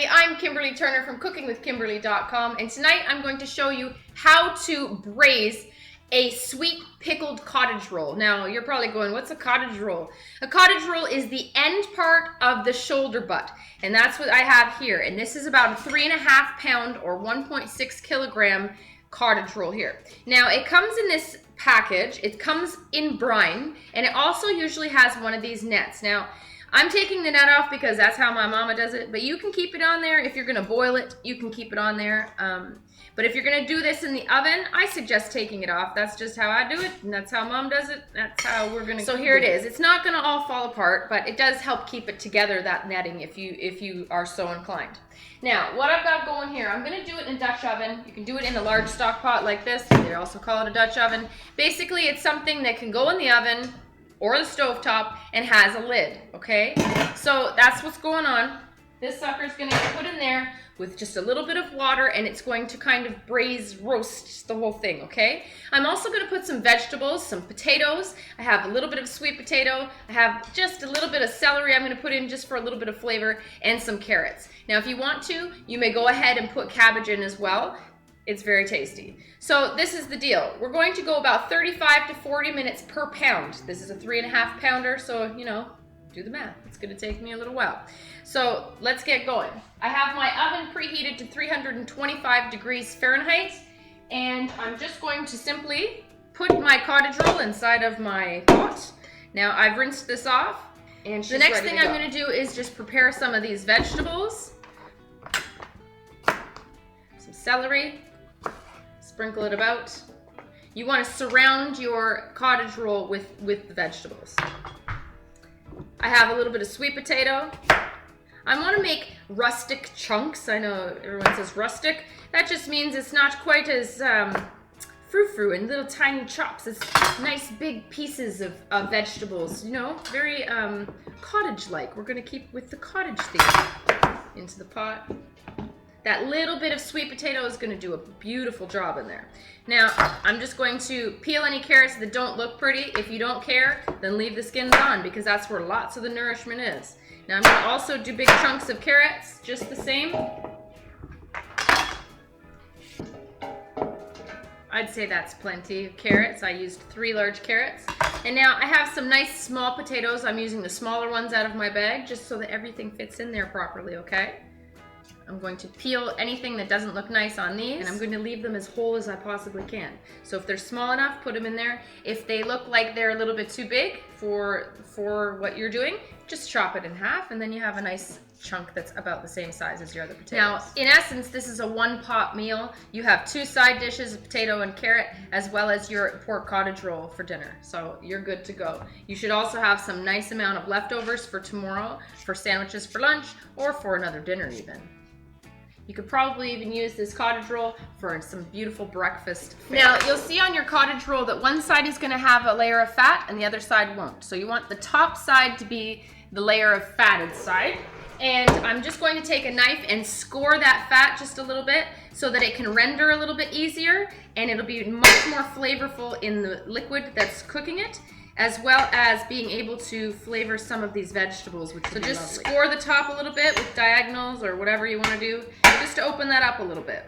I'm Kimberly Turner from cookingwithkimberly.com, and tonight I'm going to show you how to braise a sweet pickled cottage roll. Now, you're probably going, what's a cottage roll? A cottage roll is the end part of the shoulder butt, and that's what I have here. And this is about a 3.5 pound or 1.6 kilogram cottage roll here. Now, it comes in this package. It comes in brine, and it also usually has one of these nets. Now, I'm taking the net off because that's how my mama does it, but you can keep it on there. If you're gonna boil it, you can keep it on there. But if you're gonna do this in the oven, I suggest taking it off. That's just how I do it, and that's how mom does it. That's how we're gonna. So here it is. It's not gonna all fall apart, but it does help keep it together, that netting, if you are so inclined. Now, what I've got going here, I'm gonna do it in a Dutch oven. You can do it in a large stock pot like this. They also call it a Dutch oven. Basically, it's something that can go in the oven or the stovetop and has a lid, okay? So that's what's going on. This sucker's gonna get put in there with just a little bit of water, and it's going to kind of braise, roast the whole thing, okay? I'm also gonna put some vegetables, some potatoes. I have a little bit of sweet potato. I have just a little bit of celery I'm gonna put in just for a little bit of flavor, and some carrots. Now, if you want to, you may go ahead and put cabbage in as well. It's very tasty. So this is the deal. We're going to go about 35 to 40 minutes per pound. This is a 3.5 pounder, so you know, do the math. It's gonna take me a little while. So let's get going. I have my oven preheated to 325 degrees Fahrenheit, and I'm just going to simply put my cottage roll inside of my pot. Now I've rinsed this off, and the next thing I'm gonna do is just prepare some of these vegetables. Some celery. Sprinkle it about. You want to surround your cottage roll with the vegetables. I have a little bit of sweet potato. I want to make rustic chunks. I know everyone says rustic. That just means it's not quite as frou-frou and little tiny chops. It's nice big pieces of vegetables, you know, very cottage-like. We're going to keep with the cottage theme. Into the pot. That little bit of sweet potato is going to do a beautiful job in there. Now, I'm just going to peel any carrots that don't look pretty. If you don't care, then leave the skins on, because that's where lots of the nourishment is. Now, I'm going to also do big chunks of carrots, just the same. I'd say that's plenty of carrots. I used 3 large carrots. And now I have some nice small potatoes. I'm using the smaller ones out of my bag, just so that everything fits in there properly, okay? I'm going to peel anything that doesn't look nice on these, and I'm going to leave them as whole as I possibly can. So if they're small enough, put them in there. If they look like they're a little bit too big for what you're doing, just chop it in half, and then you have a nice chunk that's about the same size as your other potatoes. Now, in essence, this is a one-pot meal. You have 2 side dishes, a potato and carrot, as well as your pork cottage roll for dinner. So you're good to go. You should also have some nice amount of leftovers for tomorrow, for sandwiches for lunch, or for another dinner even. You could probably even use this cottage roll for some beautiful breakfast fare. Now, you'll see on your cottage roll that one side is going to have a layer of fat and the other side won't. So you want the top side to be the layer of fatted side. And I'm just going to take a knife and score that fat just a little bit so that it can render a little bit easier, and it'll be much more flavorful in the liquid that's cooking it, as well as being able to flavor some of these vegetables, which so just lovely. Score the top a little bit with diagonals or whatever you want to do, just to open that up a little bit.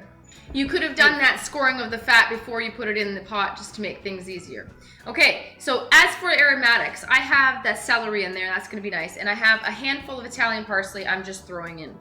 You could have done that scoring of the fat before you put it in the pot, just to make things easiar. Okay, so as for aromatics, I have that celery in there. That's going to be nice. And I have a handful of Italian parsley I'm just throwing in.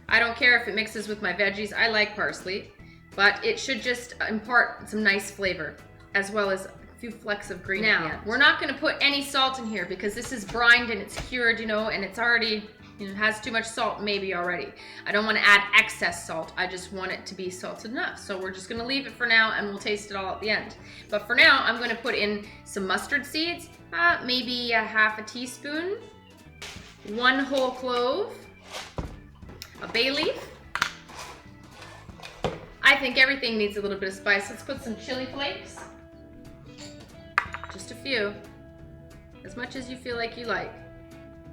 I don't care if it mixes with my veggies. I like parsley, but it should just impart some nice flavor, as well as few flecks of green. Now, we're not going to put any salt in here because this is brined and it's cured, you know, and it's already, you know, has too much salt maybe already. I don't want to add excess salt. I just want it to be salted enough. So we're just going to leave it for now, and we'll taste it all at the end. But for now, I'm going to put in some mustard seeds, maybe a ½ teaspoon, 1 whole clove, a bay leaf. I think everything needs a little bit of spice. Let's put some chili flakes. Just a few, as much as you feel like you like.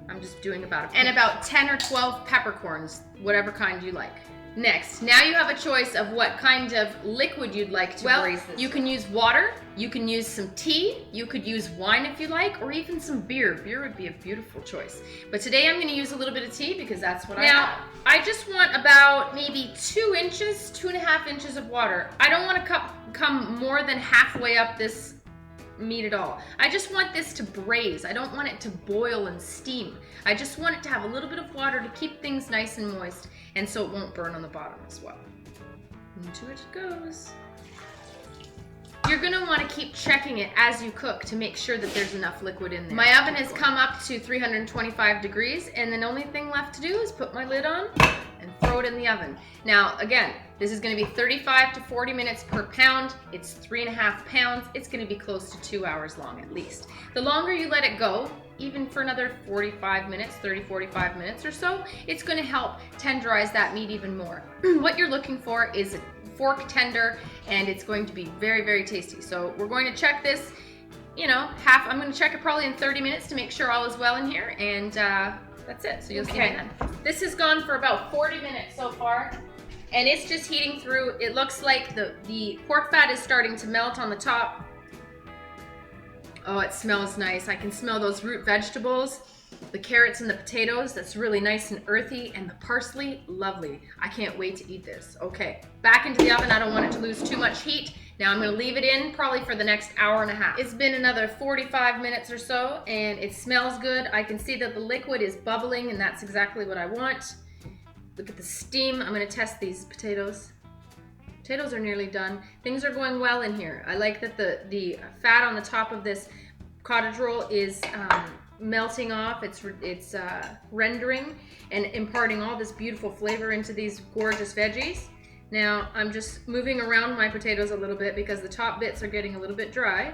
I'm just doing about a pinch. And about 10 or 12 peppercorns, whatever kind you like. Next, now you have a choice of what kind of liquid you'd like to braise this. You can use water, you can use some tea, you could use wine if you like, or even some beer. Beer would be a beautiful choice. But today I'm going to use a little bit of tea because that's what I have. Now, I just want about maybe 2 inches, 2.5 inches of water. I don't want to come more than halfway up this meat at all. I just want this to braise. I don't want it to boil and steam. I just want it to have a little bit of water to keep things nice and moist, and so it won't burn on the bottom as well. Into it goes. You're gonna want to keep checking it as you cook to make sure that there's enough liquid in there. My oven has come up to 325 degrees, and the only thing left to do is put my lid on and throw it in the oven. Now, again, this is gonna be 35 to 40 minutes per pound. It's 3.5 pounds. It's gonna be close to 2 hours long at least. The longer you let it go, even for another 45 minutes, 30, 45 minutes or so, it's gonna help tenderize that meat even more. What you're looking for is a fork tender, and it's going to be very, very tasty. So we're going to check this, you know, I'm gonna check it probably in 30 minutes to make sure all is well in here, and that's it. So you'll see me then. This has gone for about 40 minutes so far, and it's just heating through. It looks like the pork fat is starting to melt on the top. Oh, it smells nice. I can smell those root vegetables, the carrots and the potatoes. That's really nice and earthy, and the parsley, lovely. I can't wait to eat this. Okay, back into the oven. I don't want it to lose too much heat. Now I'm gonna leave it in probably for the next hour and a half. It's been another 45 minutes or so, and it smells good. I can see that the liquid is bubbling, and that's exactly what I want. Look at the steam. I'm gonna test these potatoes. Potatoes are nearly done. Things are going well in here. I like that the fat on the top of this cottage roll is melting off. It's rendering and imparting all this beautiful flavor into these gorgeous veggies. Now I'm just moving around my potatoes a little bit because the top bits are getting a little bit dry.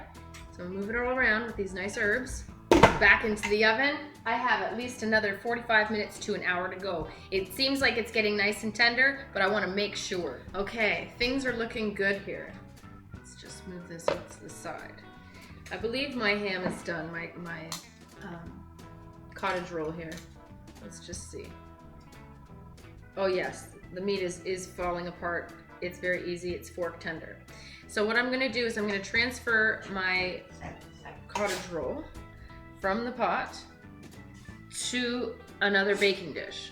So I'm moving it all around with these nice herbs. Back into the oven. I have at least another 45 minutes to an hour to go. It seems like it's getting nice and tender, but I want to make sure. Okay, things are looking good here. Let's just move this over to the side. I believe my ham is done, my cottage roll here. Let's just see. Oh yes, the meat is falling apart. It's very easy, it's fork tender. So what I'm gonna do is I'm gonna transfer my cottage roll from the pot to another baking dish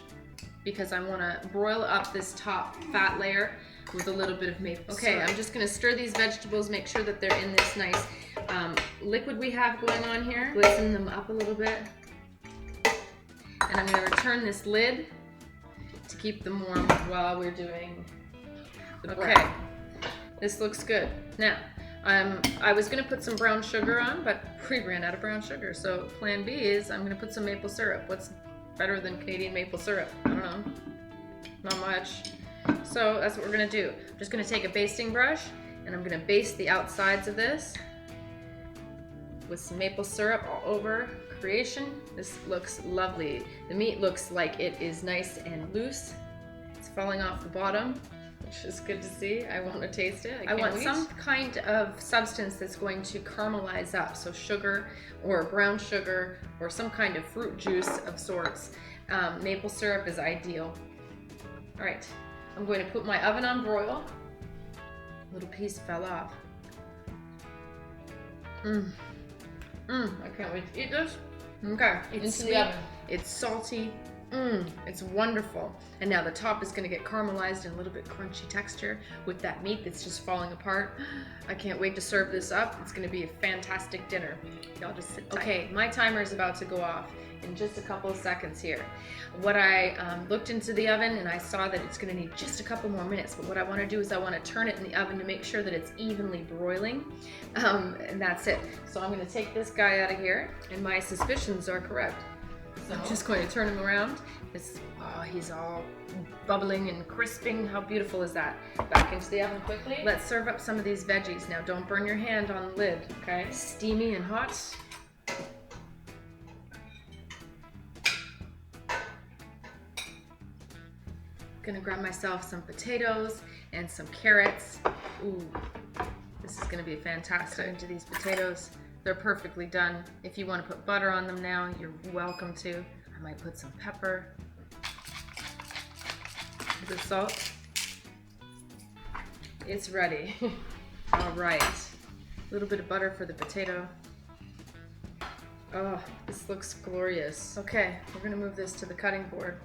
because I wanna broil up this top fat layer with a little bit of maple syrup. Okay, I'm just gonna stir these vegetables, make sure that they're in this nice liquid we have going on here. Glisten them up a little bit. And I'm gonna return this lid to keep them warm while we're doing the bread. Okay, this looks good. Now, I was gonna put some brown sugar on, but we ran out of brown sugar. So plan B is I'm gonna put some maple syrup. What's better than Canadian maple syrup? I don't know, not much. So that's what we're gonna do. I'm just gonna take a basting brush and I'm gonna baste the outsides of this with some maple syrup all over. Creation. This looks lovely. The meat looks like it is nice and loose. It's falling off the bottom, which is good to see. I want to taste it. I want some kind of substance that's going to caramelize up. So sugar or brown sugar or some kind of fruit juice of sorts. Maple syrup is ideal. All right, I'm going to put my oven on broil. A little piece fell off. I can't wait to eat this. Okay, it's sweet, it's salty, it's wonderful. And now the top is gonna get caramelized and a little bit crunchy texture with that meat that's just falling apart. I can't wait to serve this up. It's gonna be a fantastic dinner. Y'all just sit tight. Okay, my timer is about to go off in just a couple of seconds here. What I looked into the oven and I saw that it's gonna need just a couple more minutes, but what I wanna do is I wanna turn it in the oven to make sure that it's evenly broiling, and that's it. So I'm gonna take this guy out of here, and my suspicions are correct. So I'm just going to turn him around. Oh, he's all bubbling and crisping. How beautiful is that? Back into the oven quickly. Let's serve up some of these veggies. Now don't burn your hand on the lid, okay? Steamy and hot. Gonna grab myself some potatoes and some carrots. Ooh, this is gonna be fantastic. Into these potatoes. They're perfectly done. If you want to put butter on them now, you're welcome to. I might put some pepper. The salt. It's ready. All right. A little bit of butter for the potato. Oh, this looks glorious. Okay, we're gonna move this to the cutting board.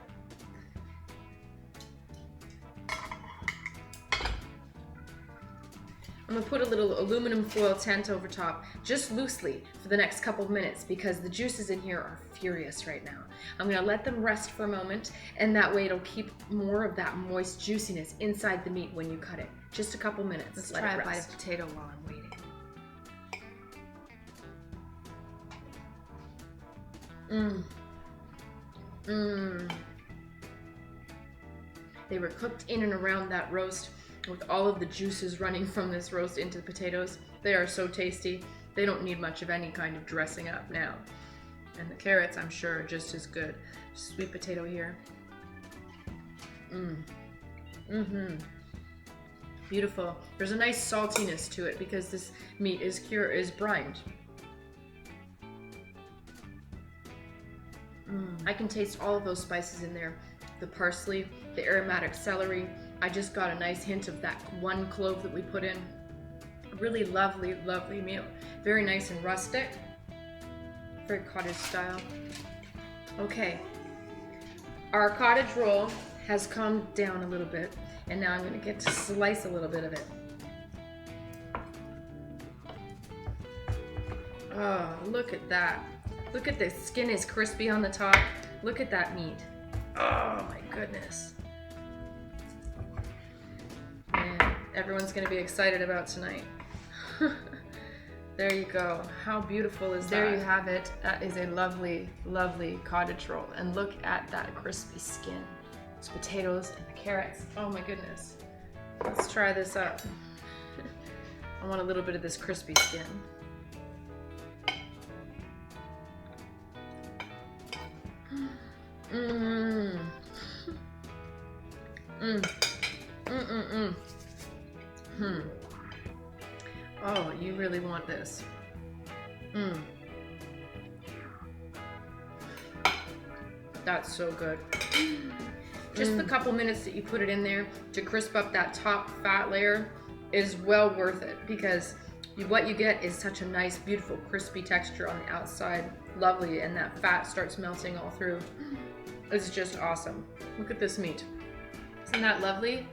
I'm gonna put a little aluminum foil tent over top, just loosely, for the next couple of minutes because the juices in here are furious right now. I'm gonna let them rest for a moment, and that way it'll keep more of that moist juiciness inside the meat when you cut it. Just a couple minutes. Let's try a bite of potato while I'm waiting. They were cooked in and around that roast with all of the juices running from this roast into the potatoes. They are so tasty. They don't need much of any kind of dressing up now. And the carrots, I'm sure, are just as good. Sweet potato here. Beautiful. There's a nice saltiness to it because this meat is brined. I can taste all of those spices in there. The parsley, the aromatic celery. I just got a nice hint of that one clove that we put in. Really lovely, lovely meal. Very nice and rustic. Very cottage style. Okay. Our cottage roll has calmed down a little bit, and now I'm going to get to slice a little bit of it. Oh, look at that. Look at the skin is crispy on the top. Look at that meat. Oh my goodness. Man, everyone's gonna be excited about tonight. There you go. How beautiful is that? There you have it. That is a lovely, lovely cottage roll. And look at that crispy skin. Those potatoes and the carrots. Oh my goodness. Let's try this up. I want a little bit of this crispy skin. Oh, you really want this. That's so good. Just the couple minutes that you put it in there to crisp up that top fat layer is well worth it because what you get is such a nice, beautiful, crispy texture on the outside. Lovely, and that fat starts melting all through. It's just awesome. Look at this meat. Isn't that lovely?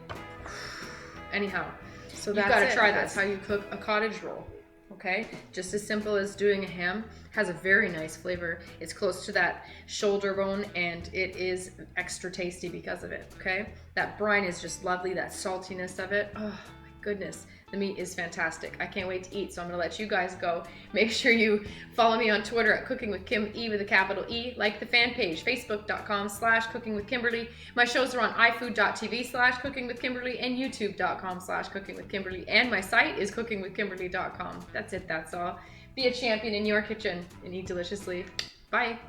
Anyhow, so you've got to try this. That's how you cook a cottage roll. Okay, just as simple as doing a ham. Has a very nice flavor. It's close to that shoulder bone, and it is extra tasty because of it. Okay, that brine is just lovely. That saltiness of it. Oh my goodness. The meat is fantastic. I can't wait to eat, so I'm gonna let you guys go. Make sure you follow me on Twitter at Cooking with Kim, E with a capital E. Like the fan page, facebook.com/cookingwithkimberly. My shows are on ifood.tv/cookingwithkimberly and youtube.com/cookingwithkimberly. And my site is cookingwithkimberly.com. That's it, that's all. Be a champion in your kitchen and eat deliciously. Bye.